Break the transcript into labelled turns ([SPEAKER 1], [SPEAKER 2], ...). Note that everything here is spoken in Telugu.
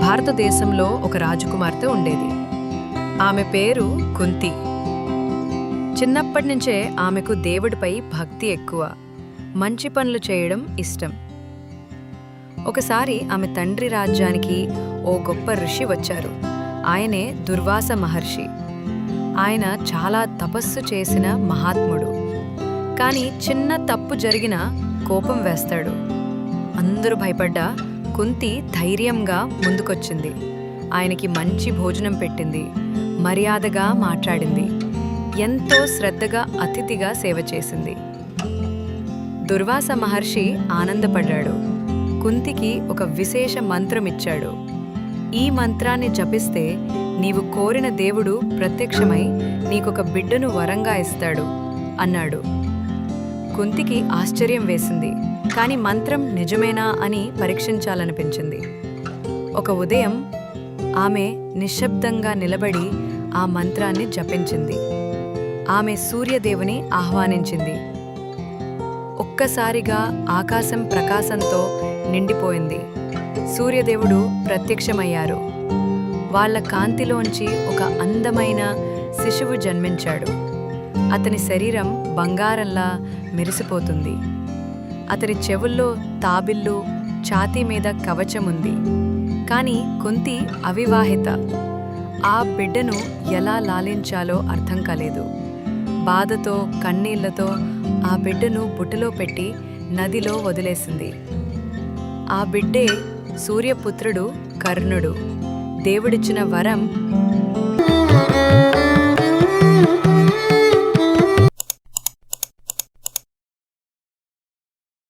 [SPEAKER 1] భారతదేశంలో ఒక రాజకుమార్తె ఉండేది. ఆమె పేరు కుంతి. చిన్నప్పటి నుంచే ఆమెకు దేవుడిపై భక్తి ఎక్కువ, మంచి పనులు చేయడం ఇష్టం. ఒకసారి ఆమె తండ్రి రాజ్యానికి ఓ గొప్ప ఋషి వచ్చారు. ఆయనే దుర్వాస మహర్షి. ఆయన చాలా తపస్సు చేసిన మహాత్ముడు. కానీ చిన్న తప్పు జరిగినా కోపం వేస్తాడు. అందరూ భయపడ్డా కుంతి ధైర్యంగా ముందుకొచ్చింది. ఆయనకి మంచి భోజనం పెట్టింది, మర్యాదగా మాట్లాడింది, ఎంతో శ్రద్ధగా అతిథిగా సేవ చేసింది. దుర్వాస మహర్షి ఆనందపడ్డాడు. కుంతికి ఒక విశేష మంత్రం ఇచ్చాడు. ఈ మంత్రాన్ని జపిస్తే నీవు కోరిన దేవుడు ప్రత్యక్షమై నీకొక బిడ్డను వరంగా ఇస్తాడు అన్నాడు. కుంతికి ఆశ్చర్యం వేసింది, కాని మంత్రం నిజమేనా అని పరీక్షించాలనిపించింది. ఒక ఉదయం ఆమె నిశ్శబ్దంగా నిలబడి ఆ మంత్రాన్ని జపించింది. ఆమె సూర్యదేవుని ఆహ్వానించింది. ఒక్కసారిగా ఆకాశం ప్రకాశంతో నిండిపోయింది. సూర్యదేవుడు ప్రత్యక్షమయ్యారు. వాళ్ళ కాంతిలోంచి ఒక అందమైన శిశువు జన్మించాడు. అతని శరీరం బంగారంలా మెరిసిపోతుంది. అతని చెవుల్లో తాబిళ్ళు, ఛాతీ మీద కవచముంది. కాని కుంతి అవివాహిత. ఆ బిడ్డను ఎలా లాలించాలో అర్థం కాలేదు. బాధతో కన్నీళ్లతో ఆ బిడ్డను బుట్టలో పెట్టి నదిలో వదిలేసింది. ఆ బిడ్డే సూర్యపుత్రుడు కర్ణుడు. దేవుడిచ్చిన వరం